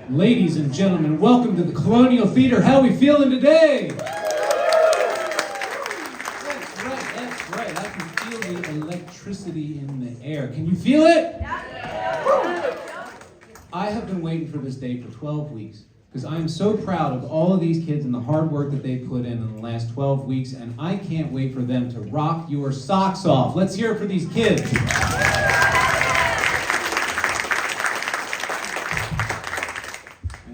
Ladies and gentlemen, welcome to the Colonial Theater. How are we feeling today? That's right. I can feel the electricity in the air. Can you feel it? I have been waiting for this day for 12 weeks because I am so proud of all of these kids and the hard work that they put in the last 12 weeks, and I can't wait for them to rock your socks off. Let's hear it for these kids.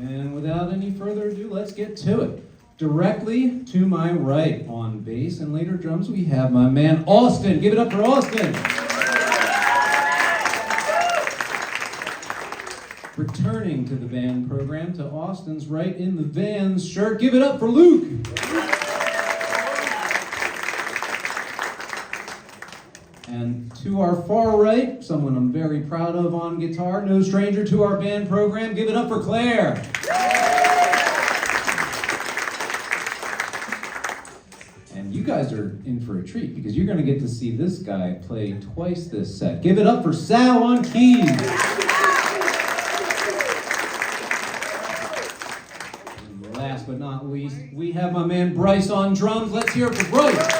And without any further ado, let's get to it. Directly to my right on bass and later drums, we have my man Austin. Give it up for Austin. Returning to the band program to Austin's right in the Vans shirt, give it up for Luke. And to our far right, someone I'm very proud of on guitar, no stranger to our band program, give it up for Claire. And you guys are in for a treat because you're going to get to see this guy play twice this set. Give it up for Sal on keys. And last but not least, we have my man Bryce on drums. Let's hear it for Bryce.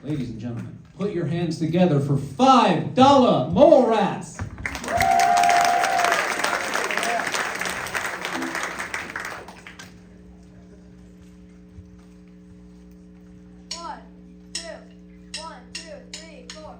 Ladies and gentlemen, put your hands together for $5 Mole Rats. One, two, three, four.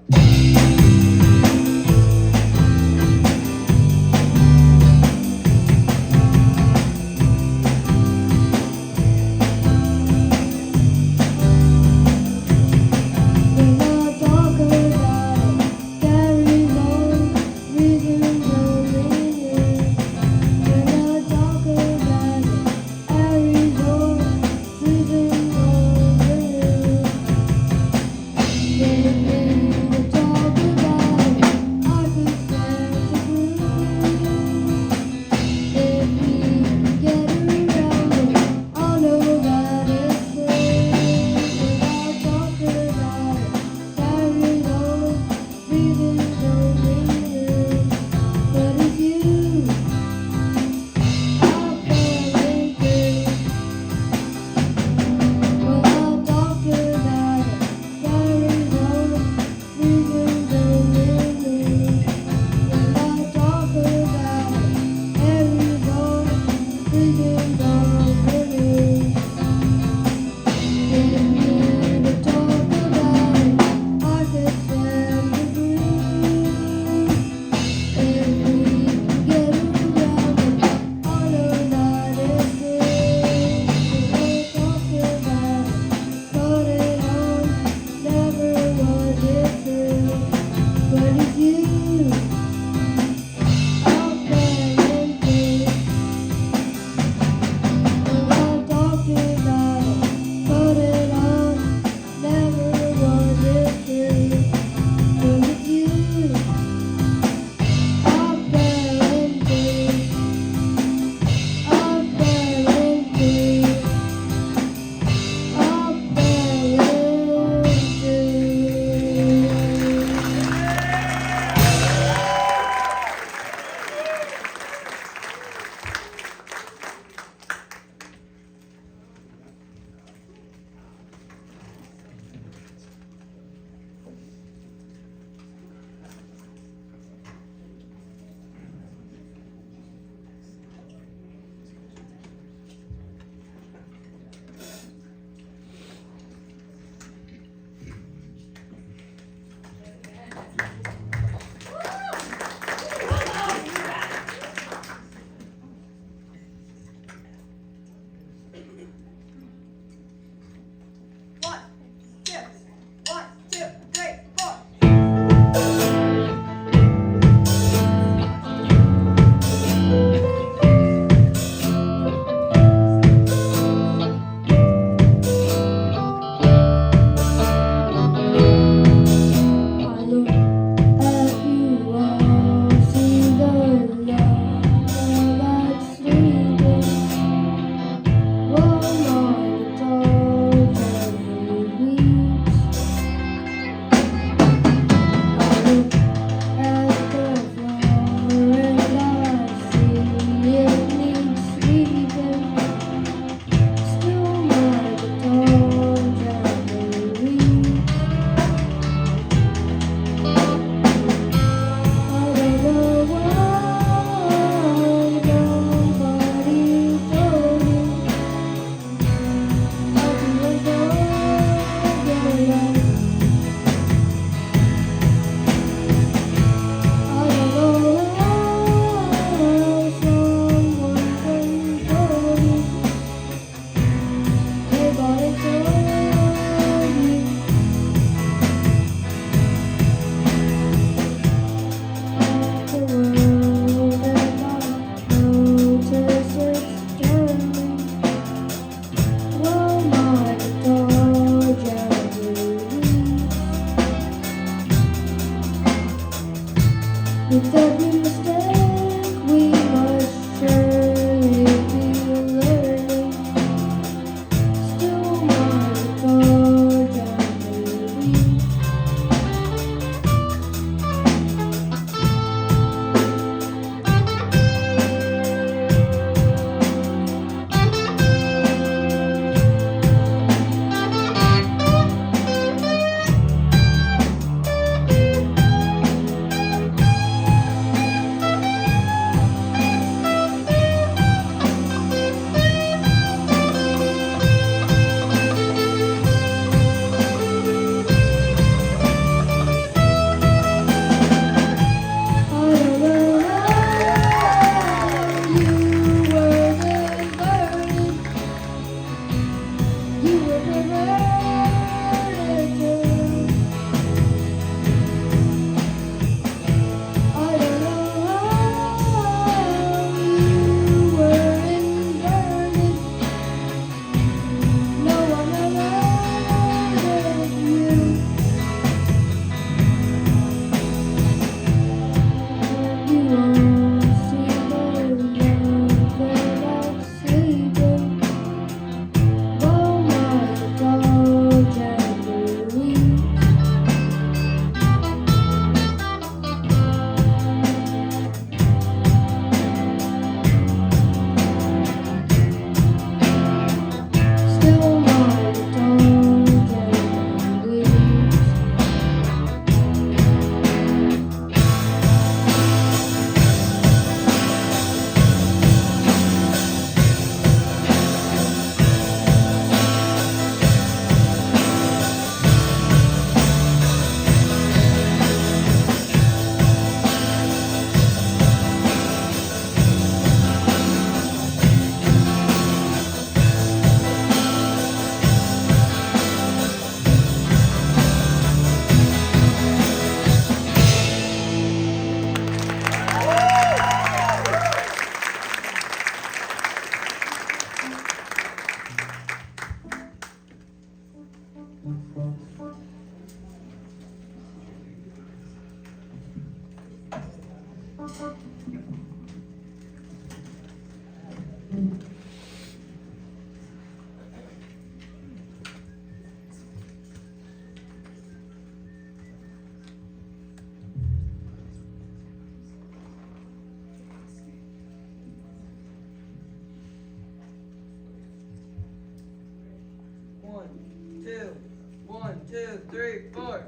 2, 3, 4.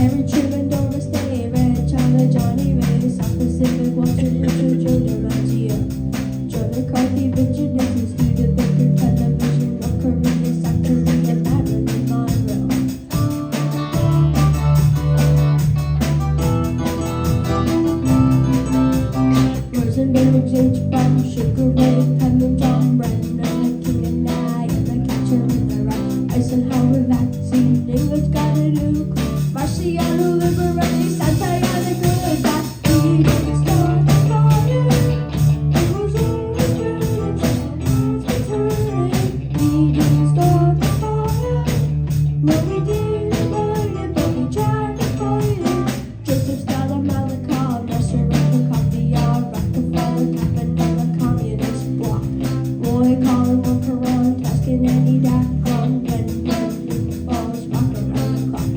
Every children don't stay red, China, Johnny Ray, South Pacific, Walter, Richard, Joe DiMaggio, Joe McCarthy, Richard Nixon, Studio Baker, Television, North Korea, South Korea, Marilyn Monroe. Rosenberg, H. Bomb, Sugar Ray, Penman, John Brennan, King and I, and the catcher in the rye, Eisenhower vaccine, England's gotta do. Marciano Liberace, Santayana goodbye. We didn't start the fire. It was always burning, just the world's returning. We didn't start the fire. No, we didn't light it, but we tried to fight it. Joseph Stalin, Malakov, Nasser, Caviar, Rockefeller, Campanella, Communist Bloc. Roy Collin, Von Perron, Tuscan, Annie Dacron, when falls, rock around the clock.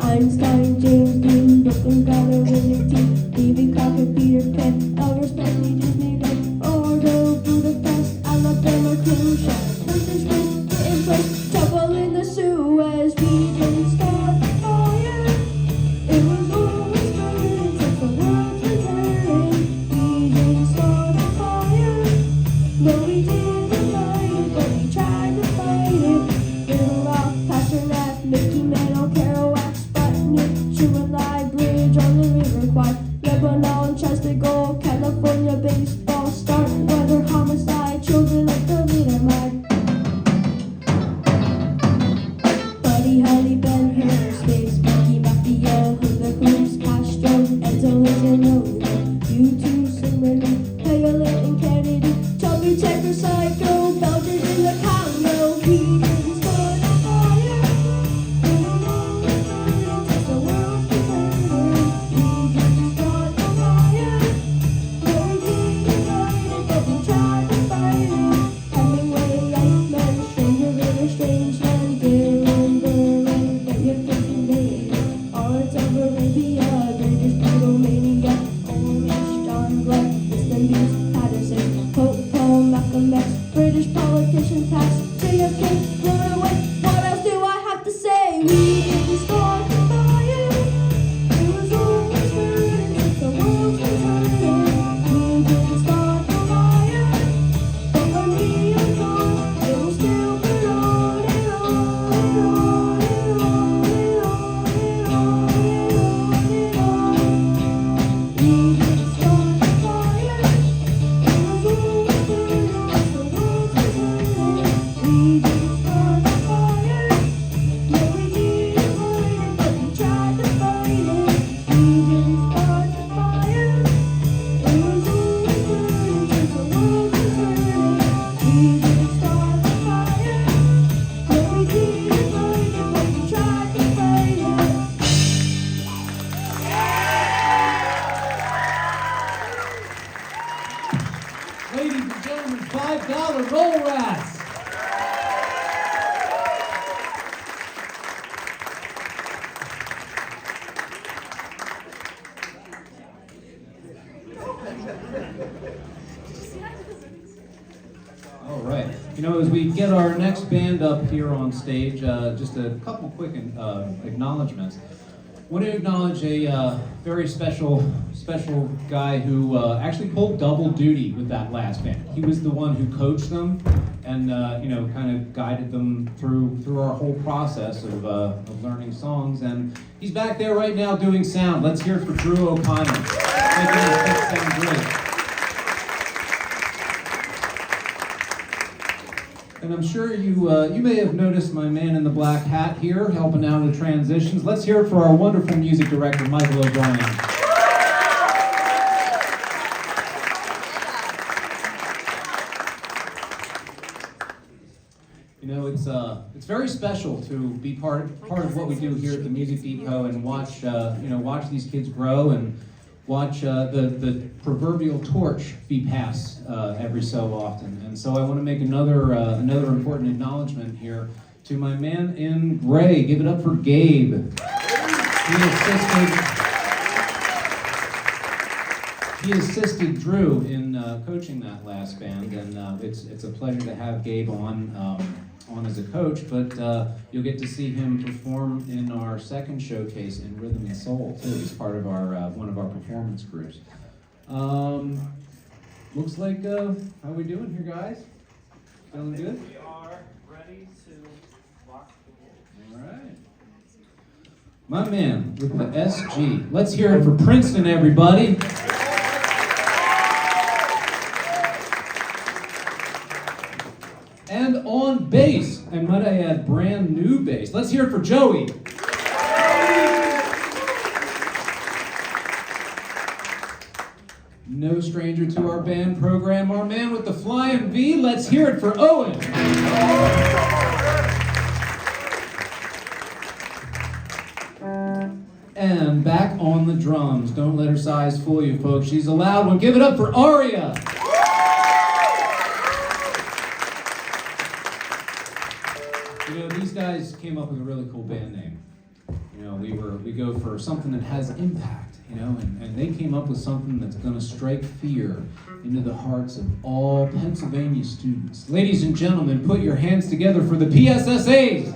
Einstein, James Dean, Brooklyn Goddard, William T. Davy Crockett, Peter Pan, Elvis Presley, Disneyland, Ordo, Budapest, Alabama, Khrushchev, Princess Grace, getting place, trouble in the Suez. We didn't start the fire. It was always burning since the world's returning. We didn't start the fire. No, we didn't light it, but we tried to fight it. Little Rock, Pasternak, Mickey Mantle, Kerouac, Sputnik, Truman Bridge on the River Kwai, Lebanon, Chester, California, baseball, start, weather, homicide, children of the Liedermeyer. Buddy Holly, Ben Hur, Space Monkey, Mafia, Hula Hoops, Castro, Enzo Lizanola, U2, Simon, Pele and Kennedy, Chubby Checker, Psycho, Belgian in the Congo. We didn't start a fire. It was always burning since the world's returning. We didn't start a fire. No, we didn't light it, but we tried to fight it. Hemingway, Eichmann, Stranger in a Strange Land, Dylan, Berlin, get your face invaded. All it's over Arabia, British Beatlemania, Polish John Glenn, Islam Beast, Patterson, Pope Paul, Malcolm X, British politician pass, JFK, run away. What else do I have to say? We didn't start the fire. It was always burning since the world's returning. We didn't start the fire. But when we are gone, it will still burn on and on and on and on and on and on and on. We didn't start the fire. It was always burning since the world's returning. We didn't start the fire. No, we didn't light it, but we tried to fight it. We didn't start the fire. It was always burning since the world's returning. We didn't start the fire. No, we didn't light it, but we tried to fight it. Ladies and gentlemen, $5 roll rats. All right. You know, as we get our next band up here on stage, just a couple quick acknowledgments. I want to acknowledge a very special guy who actually pulled double duty with that last band. He was the one who coached them and kind of guided them through our whole process of learning songs. And he's back there right now doing sound. Let's hear it for Drew O'Connor. Making this thing sound great. And I'm sure you may have noticed my man in the black hat here helping out with transitions. Let's hear it for our wonderful music director, Michael O'Brien. You know, it's very special to be part of what we do here at the Music Depot and watch these kids grow and watch the proverbial torch be passed every so often. And so I want to make another important acknowledgement here to my man in gray. Give it up for Gabe. He assisted Drew in coaching that last band, and it's a pleasure to have Gabe on as a coach, but you'll get to see him perform in our second showcase in Rhythm and Soul, too. He's part of our one of our performance groups. Looks like, how are we doing here, guys? Feeling good? We are ready to rock the world. All right. My man with the SG. Let's hear it for Princeton, everybody. And on bass, and might I add, brand new bass. Let's hear it for Joey. No stranger to our band program, our man with the flying V. Let's hear it for Owen. And back on the drums. Don't let her size fool you, folks. She's a loud one. Give it up for Aria. You know, these guys came up with a really cool band name. You know, we go for something that has impact, you know, and they came up with something that's going to strike fear into the hearts of all Pennsylvania students. Ladies and gentlemen, put your hands together for the PSSAs.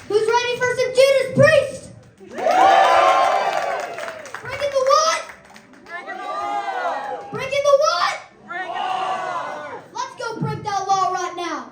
Who's ready for some Judas Priest? Breaking the what? Breaking the what? Let's go break that law right now.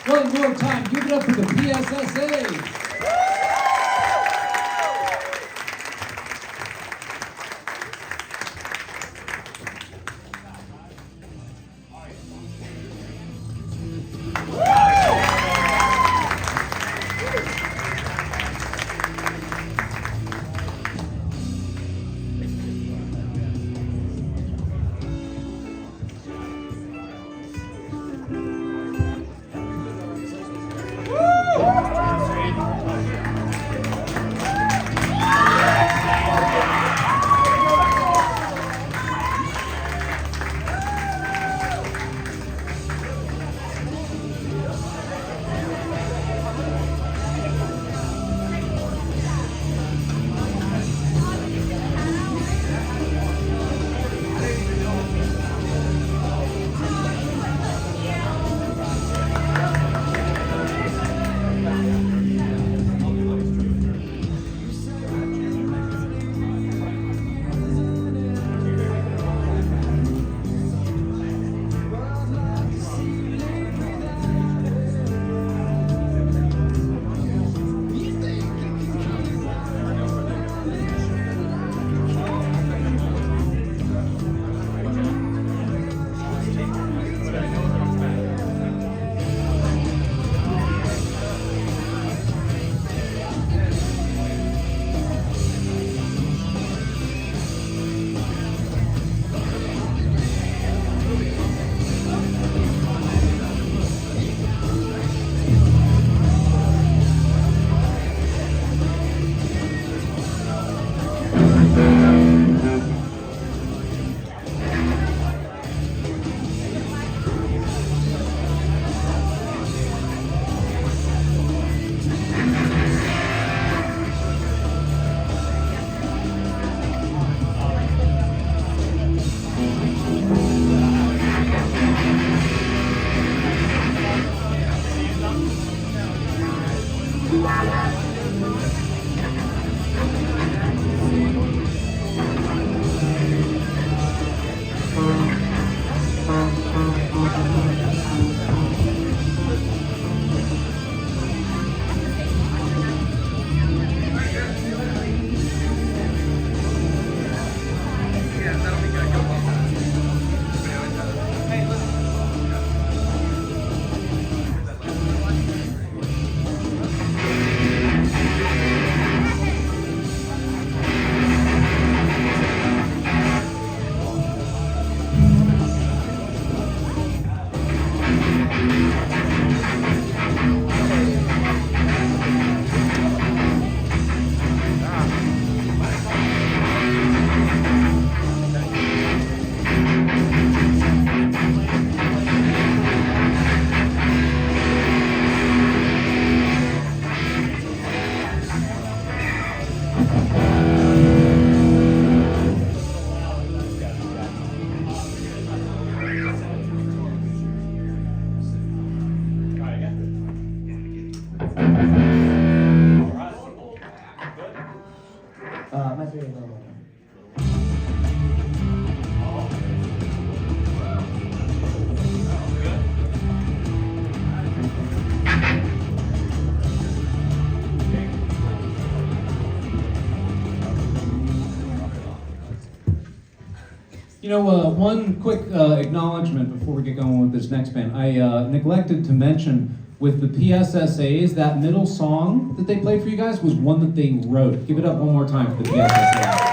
One more time, give it up for the PSSA. You know, one quick acknowledgement before we get going with this next band. I neglected to mention with the PSSAs, that middle song that they played for you guys was one that they wrote. Give it up one more time for the PSSAs.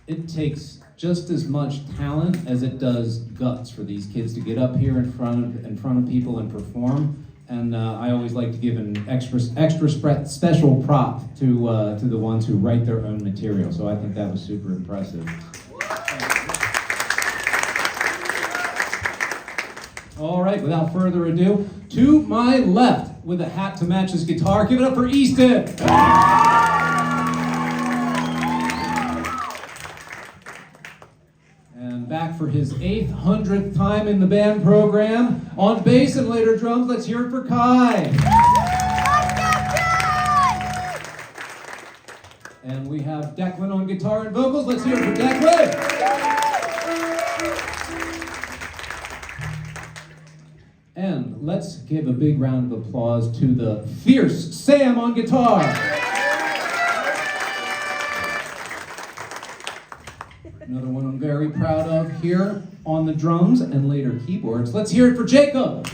It takes just as much talent as it does guts for these kids to get up here in front of people and perform. And I always like to give an extra special prop to the ones who write their own material. So I think that was super impressive. All right, without further ado, to my left with a hat to match his guitar, give it up for Easton. And back for his 800th time in the band program, on bass and later drums, let's hear it for Kai. And we have Declan on guitar and vocals, let's hear it for Declan. let's give a big round of applause to the fierce Sam on guitar. Another one I'm very proud of here on the drums and later keyboards. Let's hear it for Jacob.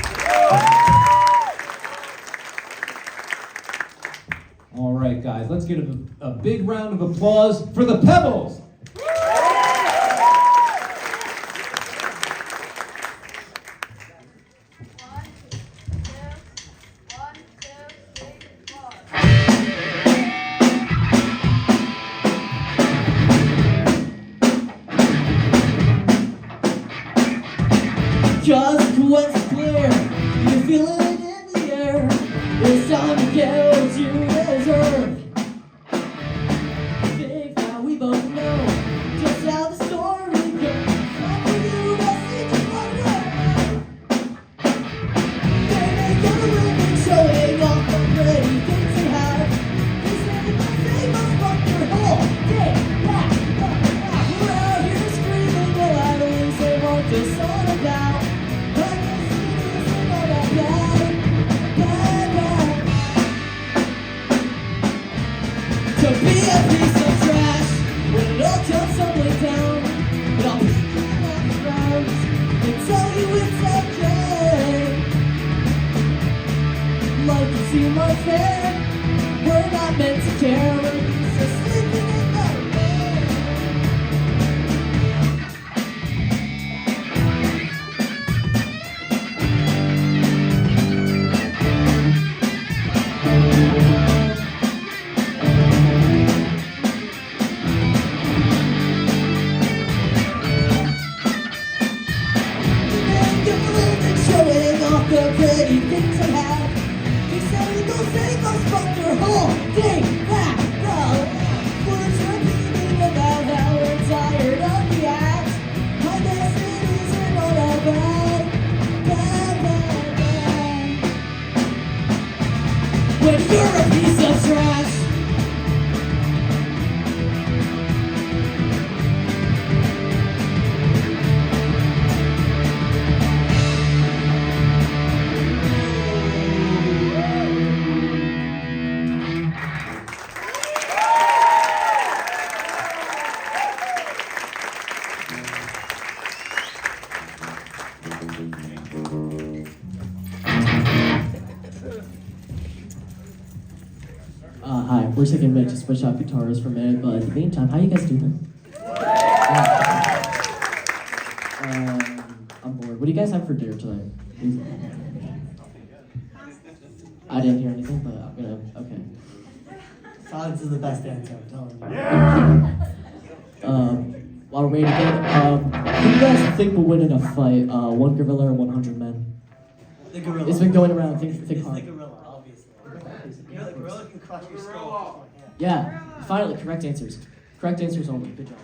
All right, guys, let's give a big round of applause for the Pebbles. Just what's clear, you feel it in the air. It's time to get what you deserve. Think now we both know just how the story goes. How for you, that's just one word. They make a living showing off the pretty things they have. They say that they must fuck their whole day. We're out here screaming while I don't say what this all about. To be a piece of trash when it all comes tumbling down, but I'll pick you up around and tell you it's okay. Like you see my fan, we're not meant to care. We're used to sleeping in the bed. Showing off the pretty things I have. They say those things must fuck their whole day back. No, words repeating about how we're tired of the act. My destinies are not all bad, bad. When you're a piece of trash. Hi, we're taking a minute to switch out guitars for a minute, but in the meantime, how you guys doing? I'm bored. What do you guys have for dinner tonight? I didn't hear anything, but I'm gonna, okay. Silence is the best answer, I'm telling you. While we're waiting again, who do you guys think will win in a fight? One gorilla or 100 men? The gorilla. It's been going around, think It's the hard. gorilla, obviously. You know, the gorilla can crush your skull. Yeah, finally, correct answers. Correct answers only, good job.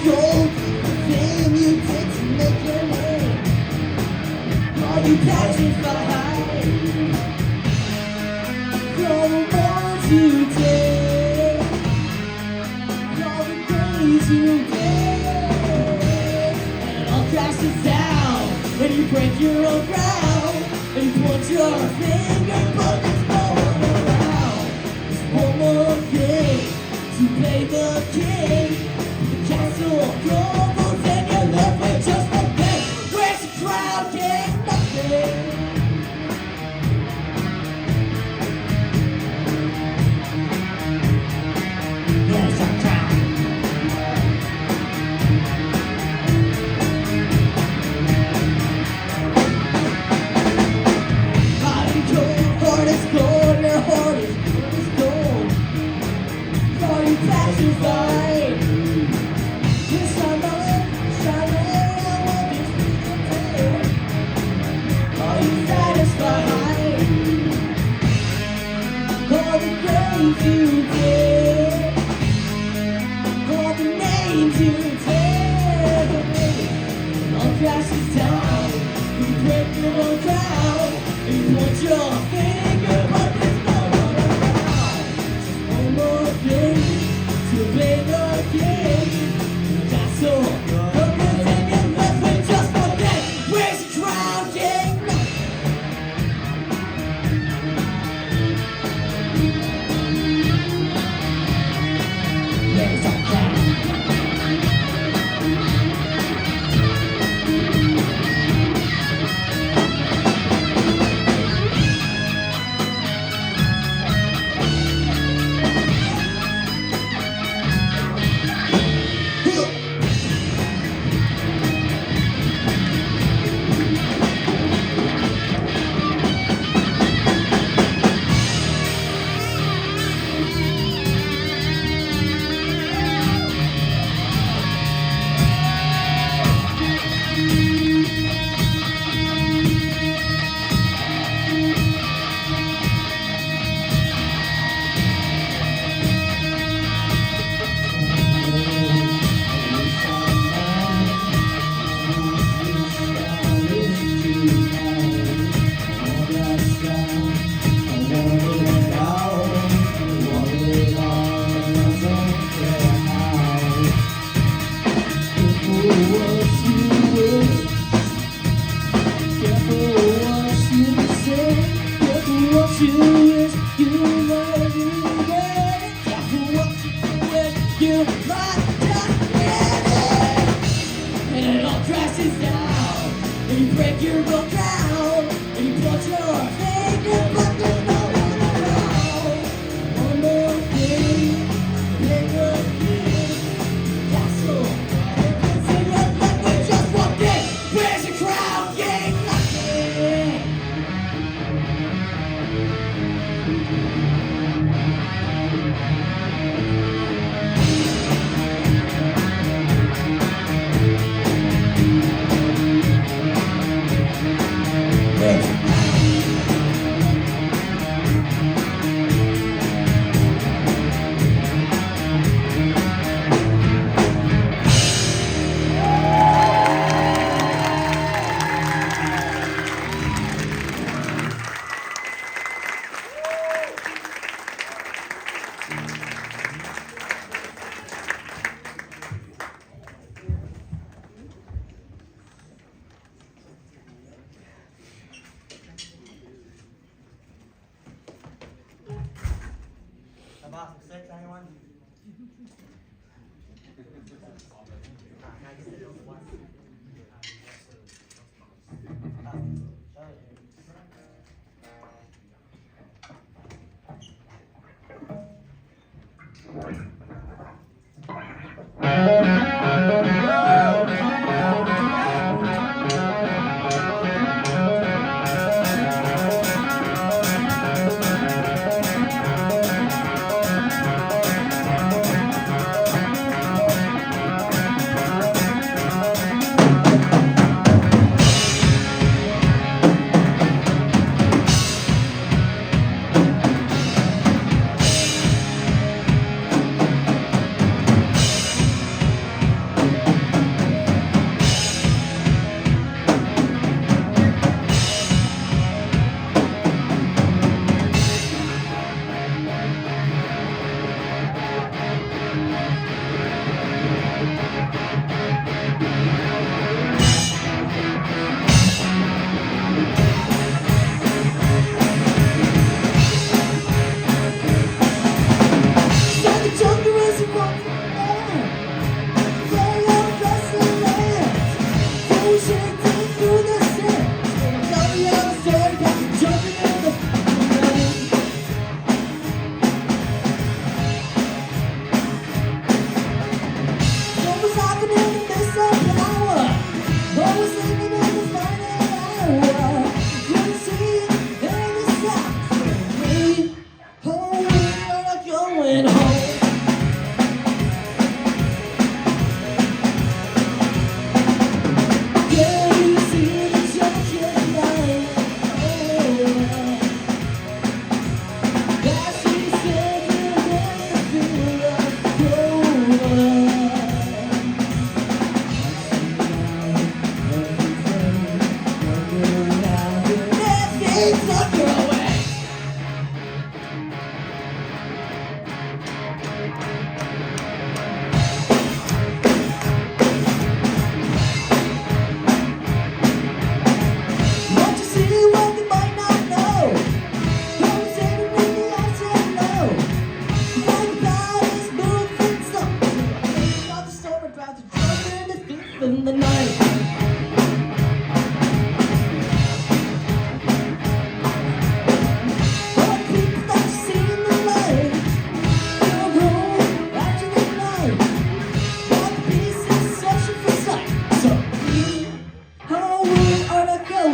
gold, the thing you did to make your name. Are you petrified? crashes down, and you break your own ground, and you point your finger, but there's no one around. There's one more thing to play the king. The castle crumbles and you're left with just one thing. Where's the crowd? Get nothing. Where's the crowd? Hot and cold, heart is cold, your heart is cold. For you passes by. Yes, I want this to tell. Are you satisfied? All the things you did, all the names you tell, all crashes down. You break your own ground, and you point your finger, but there's no one around. Just one more thing to play the game. That's all. Look at it and left with just one thing. Where's the crowd? Get nothing. Where's the crowd? Break your own ground, and you put your finger, but there's no one around. One more thing, play the game. That's all. Sing it like we just walked in. Where's the crowd? Get nothing. About some six, anyone? Can I get the other one?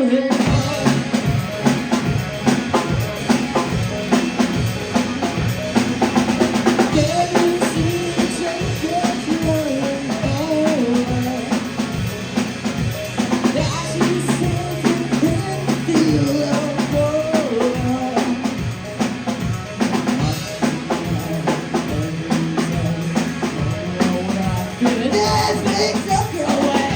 going home. Can't really see the train that's going home. As we stand in the field of war. This makes us go away.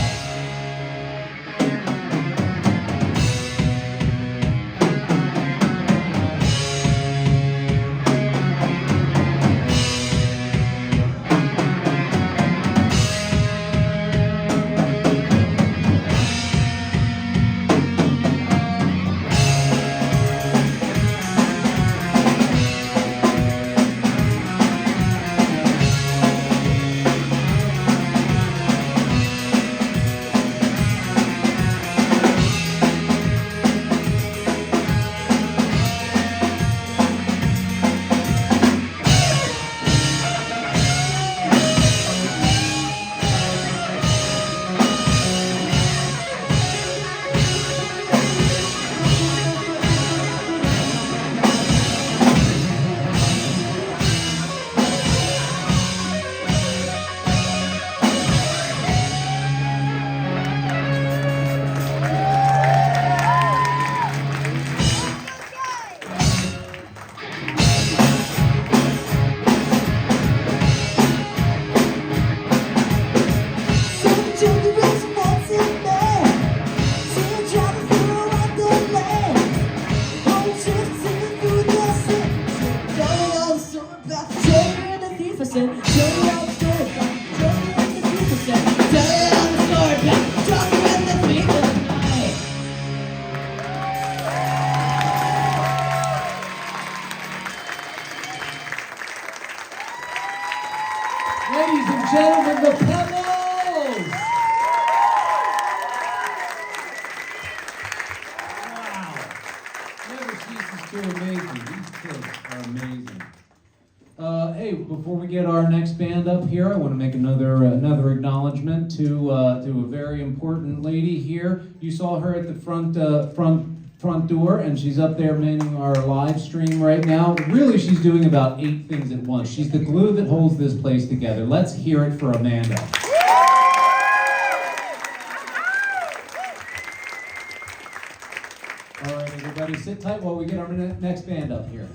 Ladies and gentlemen, the Pebbles! Wow. Never ceases to amaze me. These kids are amazing. Hey, before we get our next band up here, I want to make another acknowledgement to a very important lady here. You saw her at the front door, and she's up there manning our live stream right now. Really, she's doing about 8 things at once. She's the glue that holds this place together. Let's hear it for Amanda. All right, everybody, sit tight while we get our next band up here.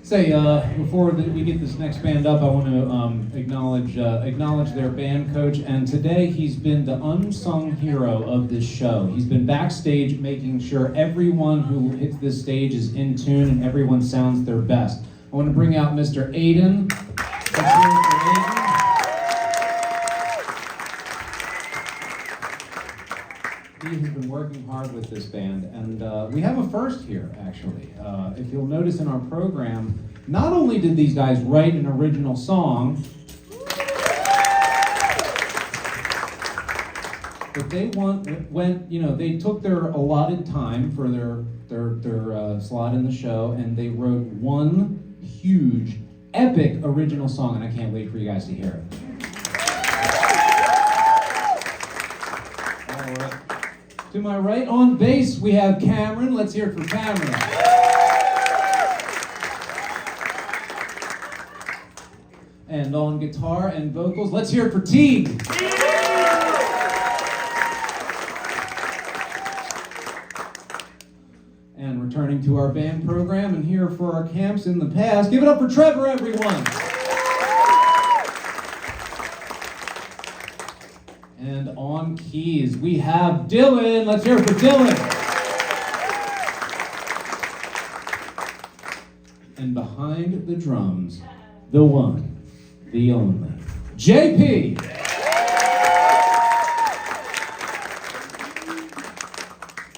Say, before we get this next band up, I want to acknowledge their band coach. And today he's been the unsung hero of this show. He's been backstage making sure everyone who hits this stage is in tune and everyone sounds their best. I want to bring out Mr. Aiden. Let's hear it for Aiden. He has been working hard with this band, and we have a first here, actually. If you'll notice in our program, not only did these guys write an original song, but they took their allotted time for their slot in the show, and they wrote one huge, epic original song, and I can't wait for you guys to hear it. All right. To my right on bass, we have Cameron. Let's hear it for Cameron. And on guitar and vocals, let's hear it for Teague. And returning to our band program and here for our camps in the past, give it up for Trevor, everyone. And on keys, we have Dylan. Let's hear it for Dylan. And behind the drums, the one, the only, JP.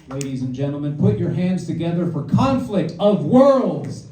Ladies and gentlemen, put your hands together for Conflict of Worlds.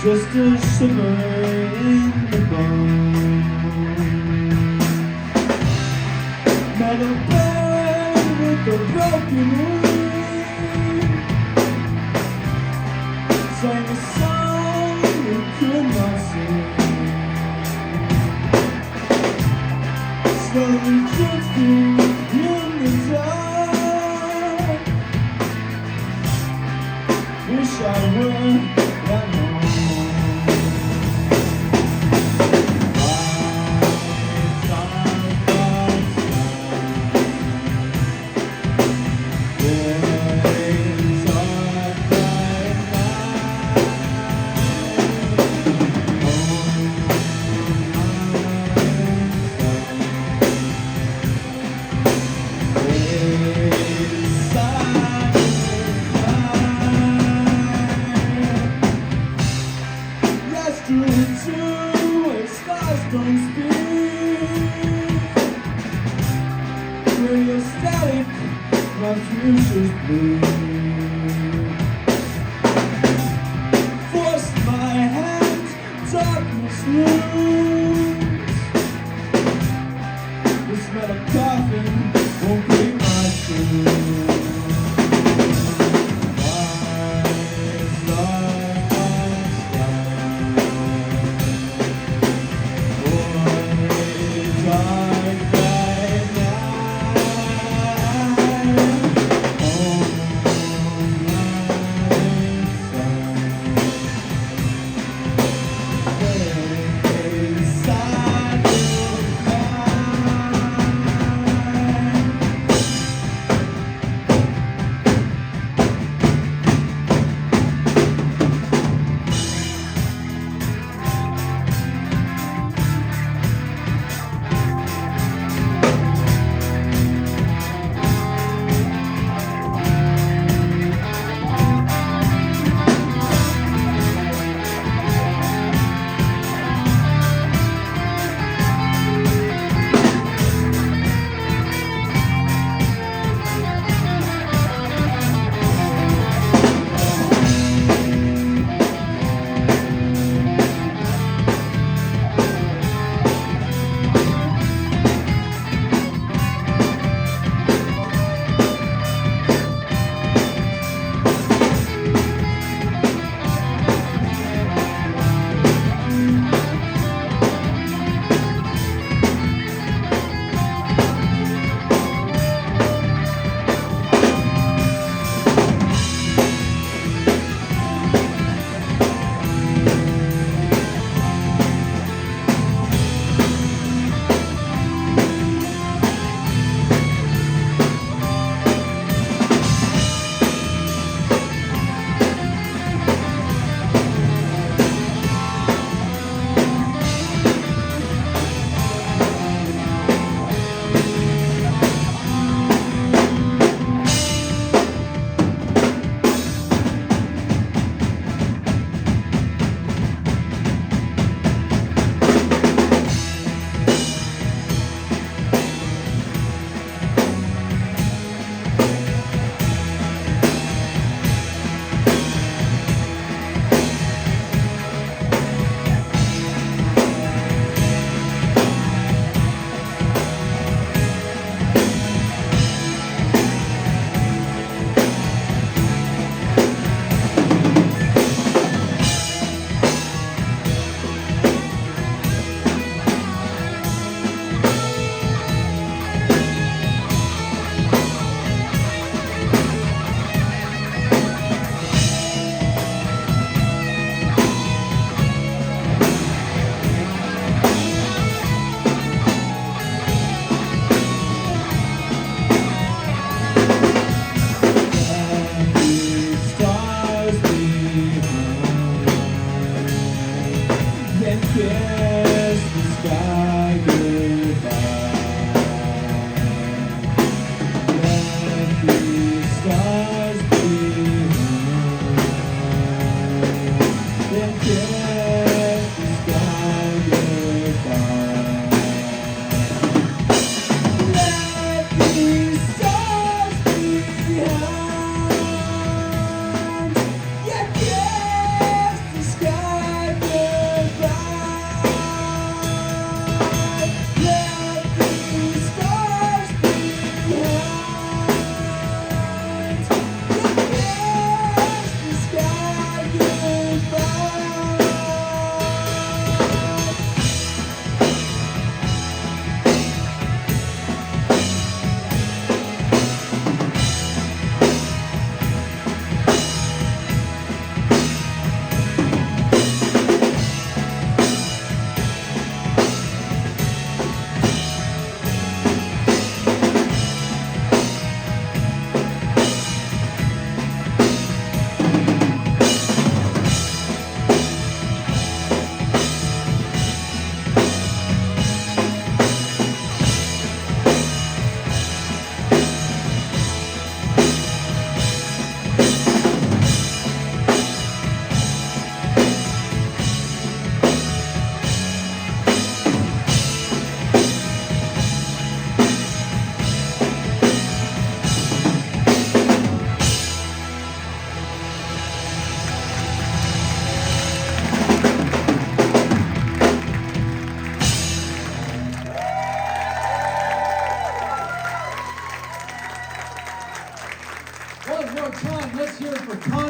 just a shiver in the bone. Met a bird with a broken wing, sang a song we could not sing, slowly drifting in the dark. Wish I were at home.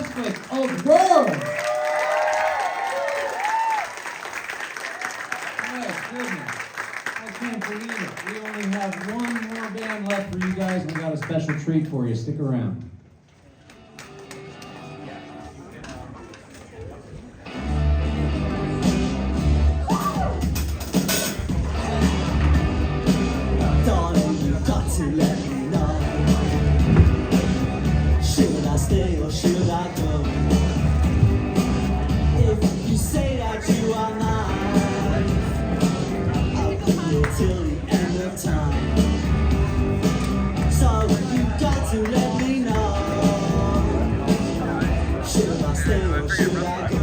Brunswick of World. Oh, goodness. I can't believe it. We only have one more band left for you guys, and we got a special treat for you. Stick around. Darling, you got to let me know. Should I stay or should I go? If you say that you are mine, I'll be here till the end of time. So you got to let me know. Should I stay or should I go?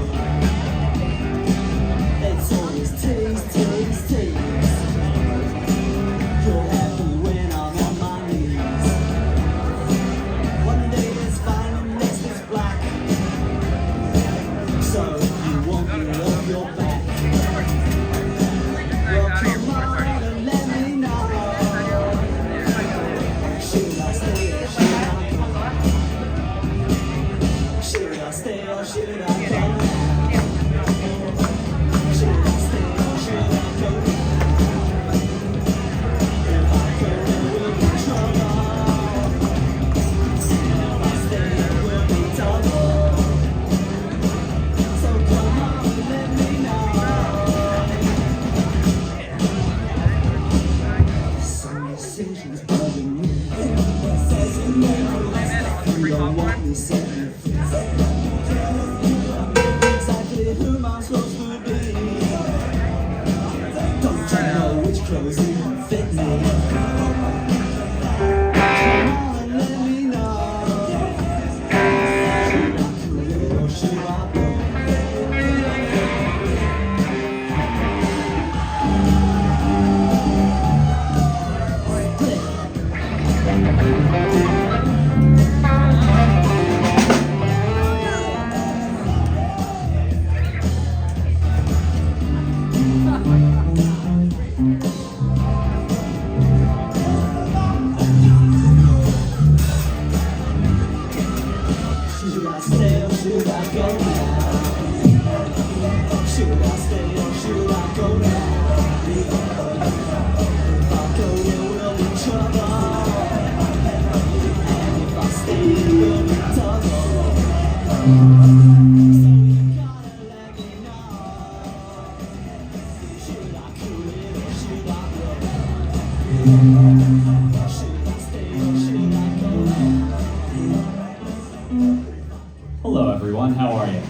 It's always tease, tease, tease. You're happy when I'm on my knees. One day it's fine and next it's black. So you want me off your back. Well, come on and let me know. Should I stay or should I go? Should I stay or should I go? Should I stay or should I go? If I go, there will be trouble. If I stay, there will be trouble. So come on, let me know. Some decisions bugging me. Says you never, you don't want me set me free. Exactly who am I supposed to be? Don't you know which clothes even fit me? Come on and let me know. Should I quit or should I go? Should I stay or should I go now? Should I stay or should I go now? If I go, there will be trouble. And if I stay, it will be double. So you gotta let me know. Should I quit or should I go? Should I stay or should I go now? Hello everyone, how are you?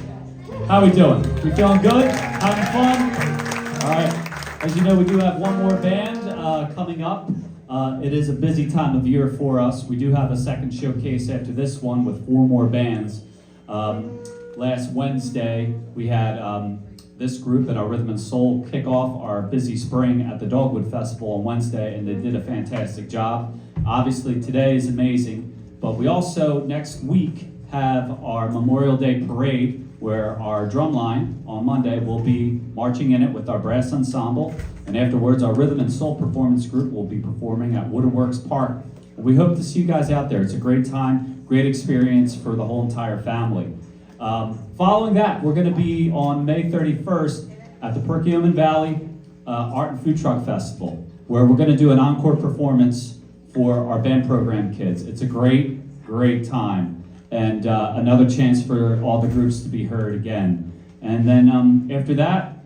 How we doing? We feeling good? Having fun? Alright, as you know we do have one more band coming up. It is a busy time of year for us. We do have a second showcase after this one with 4 more bands. Last Wednesday we had this group at our Rhythm and Soul kick off our busy spring at the Dogwood Festival on Wednesday, and they did a fantastic job. Obviously today is amazing, but we also next week have our Memorial Day Parade, where our drum line on Monday will be marching in it with our brass ensemble, and afterwards our Rhythm and Soul performance group will be performing at Waterworks Park. We hope to see you guys out there. It's a great time, great experience for the whole entire family. Following that, we're going to be on May 31st at the Perkiomen Valley Art and Food Truck Festival, where we're going to do an encore performance for our band program kids. It's a great time. And another chance for all the groups to be heard again. And then after that,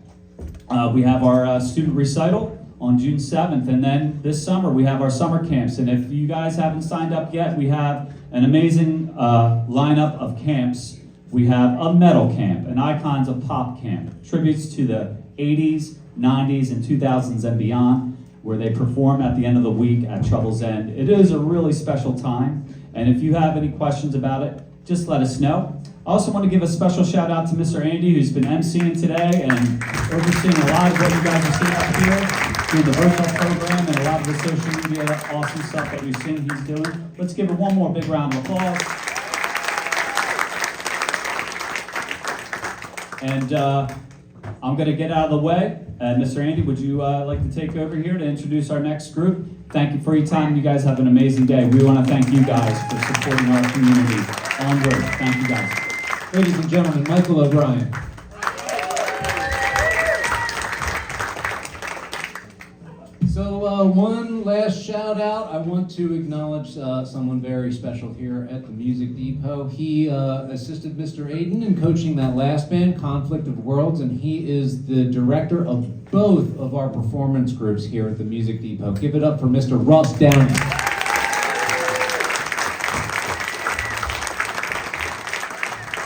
we have our student recital on June 7th. And then this summer, we have our summer camps. And if you guys haven't signed up yet, we have an amazing lineup of camps. We have a metal camp, an Icons of Pop camp, tributes to the 80s, 90s, and 2000s and beyond, where they perform at the end of the week at Trouble's End. It is a really special time. And if you have any questions about it, just let us know. I also want to give a special shout out to Mr. Andy, who's been emceeing today and overseeing a lot of what you guys are seeing up here, doing the virtual program and a lot of the social media awesome stuff that we've seen he's doing. Let's give him one more big round of applause. And I'm going to get out of the way. Mr. Andy, would you like to take over here to introduce our next group? Thank you for your time. You guys have an amazing day. We want to thank you guys for supporting our community. Onward. Thank you guys. Ladies and gentlemen, Michael O'Brien. So one last shout out. I want to acknowledge someone very special here at the Music Depot. He assisted Mr. Aiden in coaching that last band, Conflict of Worlds, and he is the director of both of our performance groups here at the Music Depot. Give it up for Mr. Russ Downey.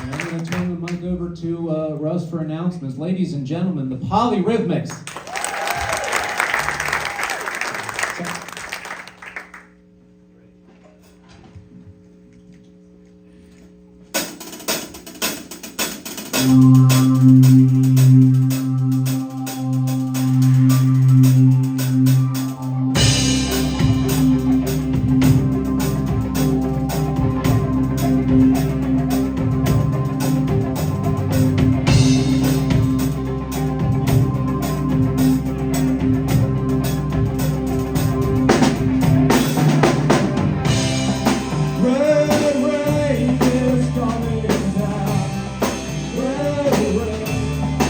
And I'm going to turn the mic over to Russ for announcements. Ladies and gentlemen, the Polyrhythmics. Red rain is coming down. Red rain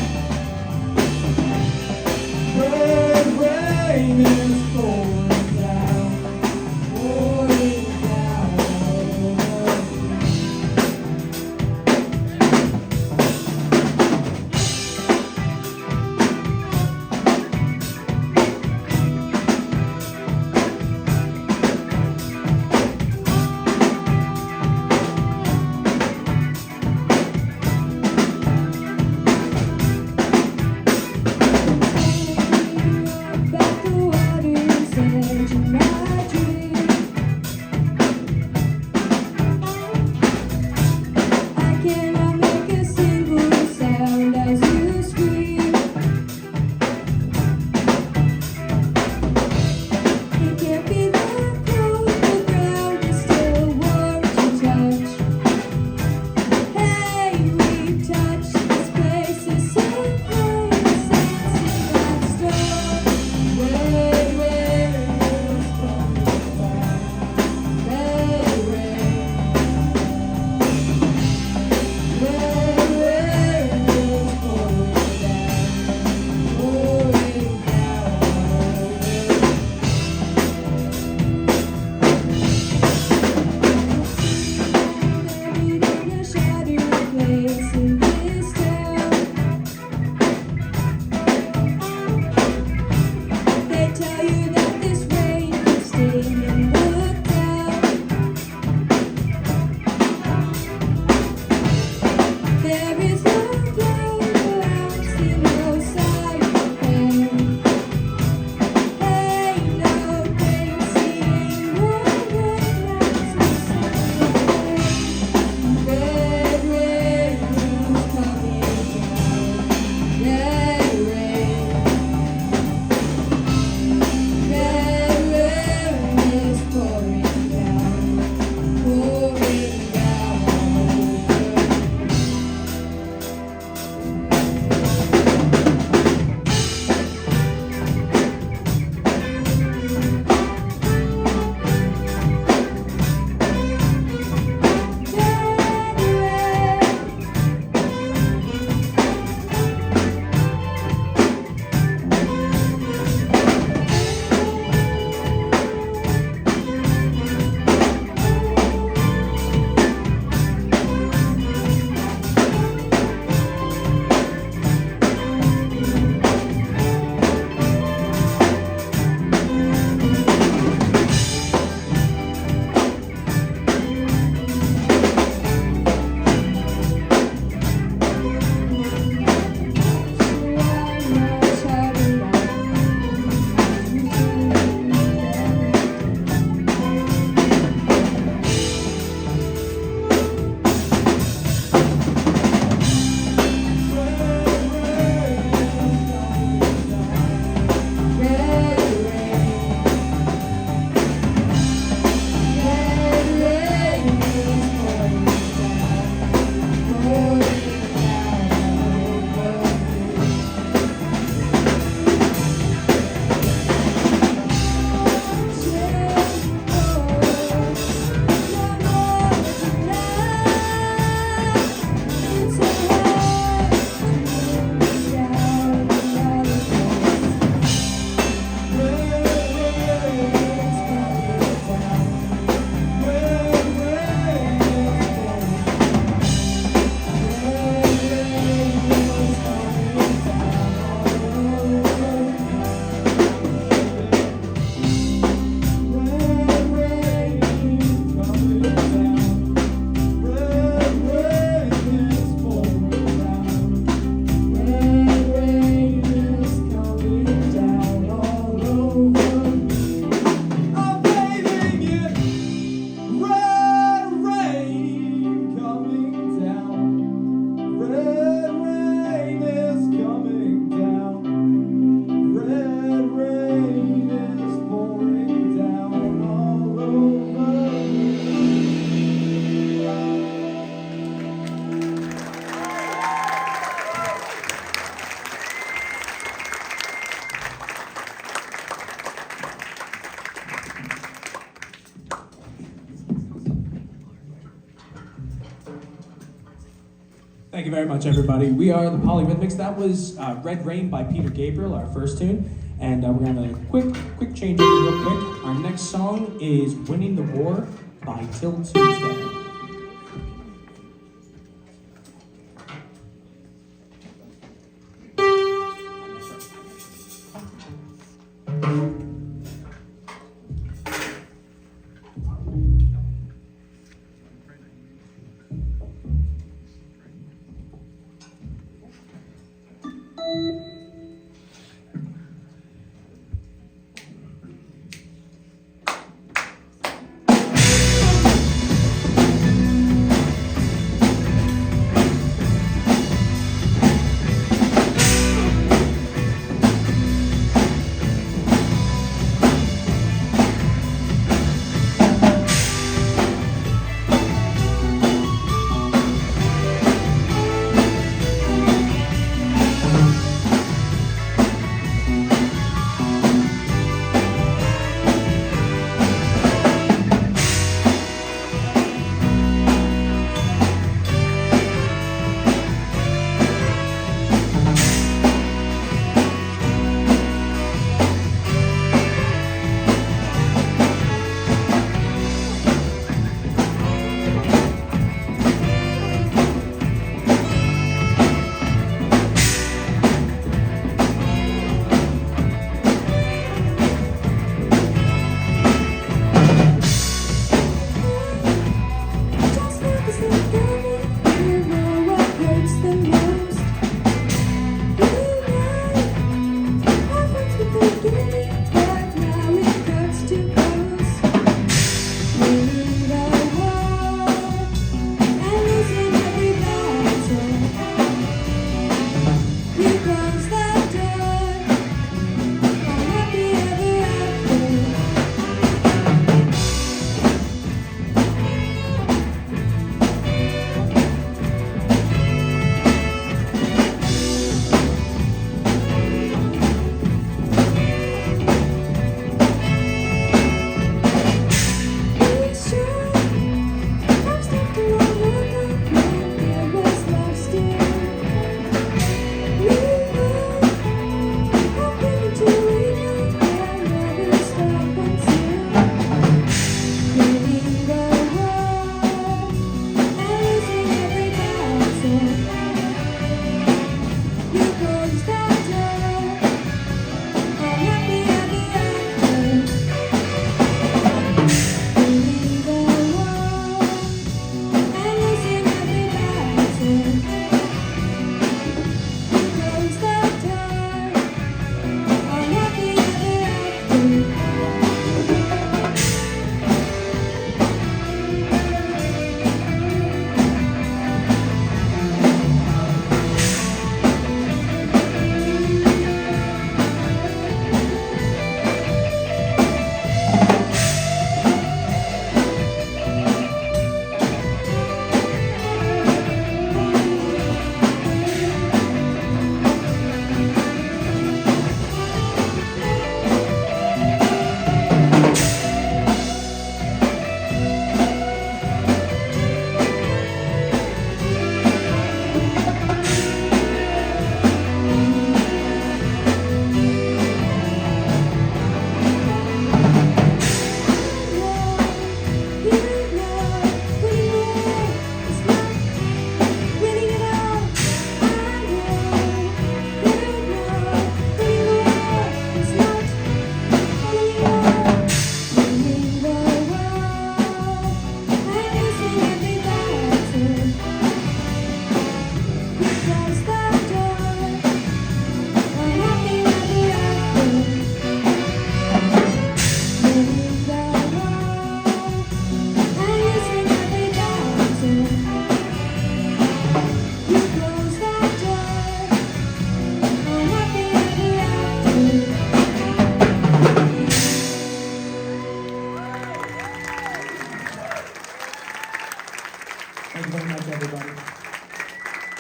Thank you very much, everybody. We are the Polyrhythmics. That was Red Rain by Peter Gabriel, our first tune. And we're going to have a quick change over real quick. Our next song is Winning the War by Till Tuesday.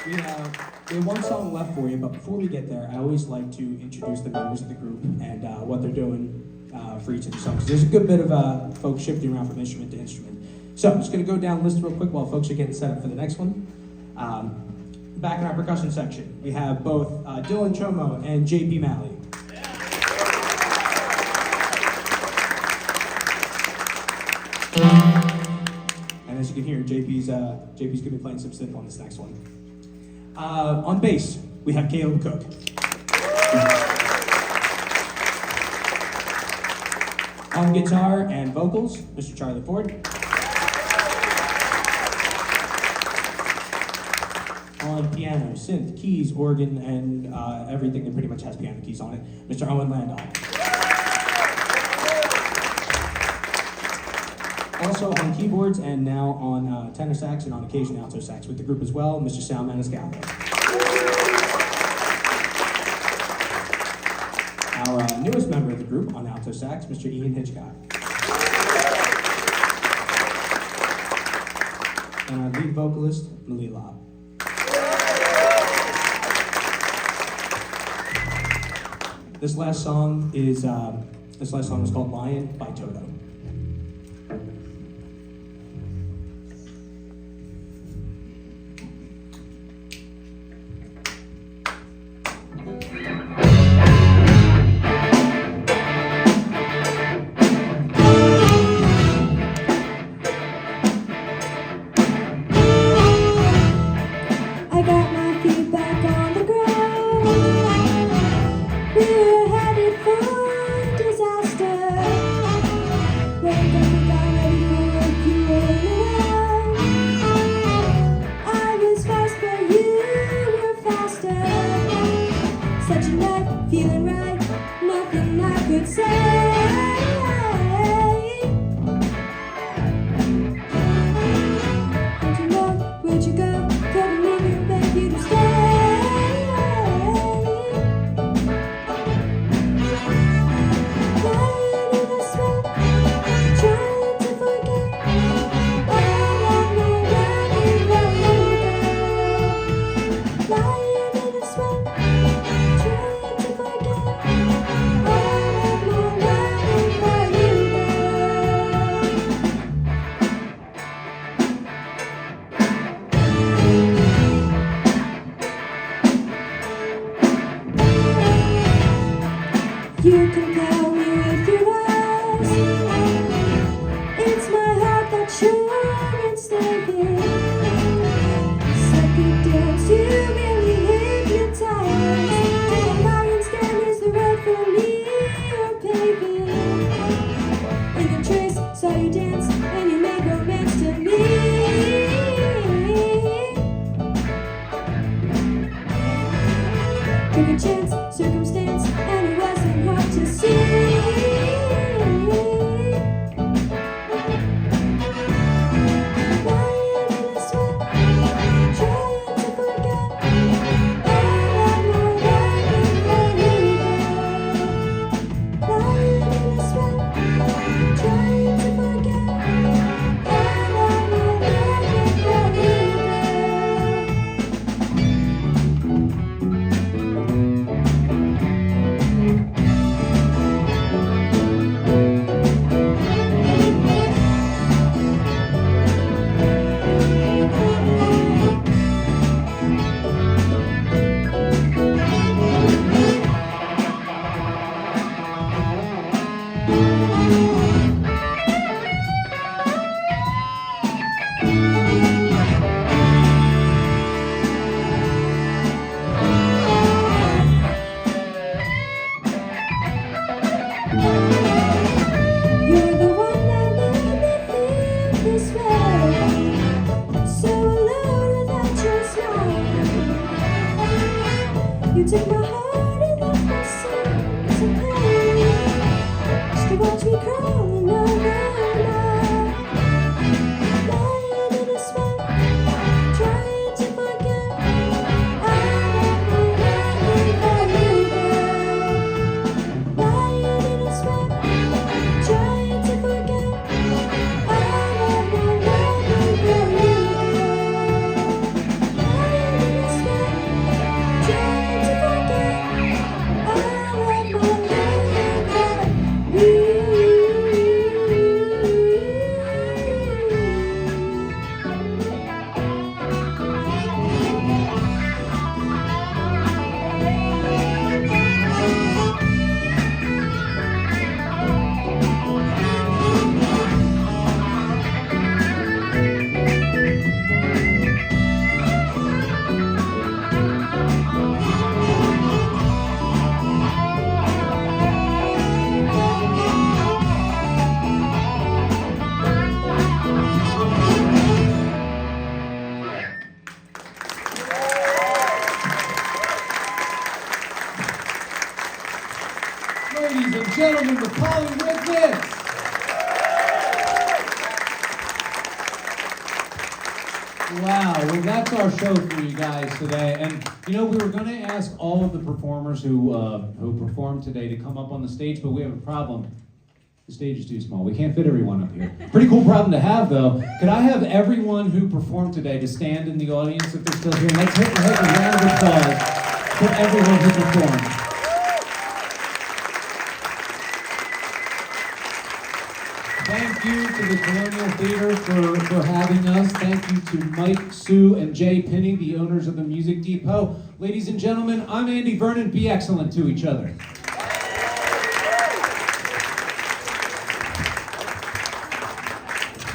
We have one song left for you, but before we get there, I always like to introduce the members of the group and what they're doing for each of the songs. There's a good bit of folks shifting around from instrument to instrument. So I'm just going to go down the list real quick while folks are getting set up for the next one. back in our percussion section, we have both Dylan Chomo and JP Malley. And as you can hear, JP's gonna be playing some synth on this next one. On bass, we have Caleb Cook. On guitar and vocals, Mr. Charlie Ford. On piano, synth, keys, organ, and everything that pretty much has piano keys on it, Mr. Owen Landau. Also on keyboards and now on tenor sax and on occasion alto sax with the group as well, Mr. Sal Maniscalco. Our newest member of the group on alto sax, Mr. Ian Hitchcock. And our lead vocalist, Malia Lobb. This last song is called Lion by Toto. I got my feet back on the ground. We're headed for disaster. Wake up, we got ready for a few around. I was fast, but you were faster. Such a night, feeling right, nothing I could say. Don't you know where'd you go? Couldn't even beg you to stay. Lying in the sweat, trying to forget all of my running from you, girl. Lying in the sweat, trying to forget all of my running from you, You compel me with your eyes. It's my heart that's sure enslaving. Second dance, you really hypnotize. To the lion's den is the road for me you're paving. In the trace, saw you dance, and you made romance to me. Took a chance, circumstance, and it wasn't hard to see. Lying in the sweat, trying to forget all of my running from you, girl. Lying in the sweat, trying to forget all of my running from you, girl. You're the one that made me feel this way. So alone without your smile. You took my heart and left my soul to pain. Just to watch me crawl another mile. Lying in the sweat, trying to forget all of my running from you, girl. Lying in the sweat, trying to forget all of my running from you, girl. Lying in the sweat, trying to forget gentlemen, the Polyrhythmics. Wow, well that's our show for you guys today. And you know, we were going to ask all of the performers who performed today to come up on the stage, but we have a problem. The stage is too small. We can't fit everyone up here. Pretty cool problem to have, though. Could I have everyone who performed today to stand in the audience if they're still here? Let's hit a round of applause for everyone who performed. Thank you to the Colonial Theater for having us. Thank you to Mike, Sue, and Jay Pinney, the owners of the Music Depot. Ladies and gentlemen, I'm Andy Vernon. Be excellent to each other.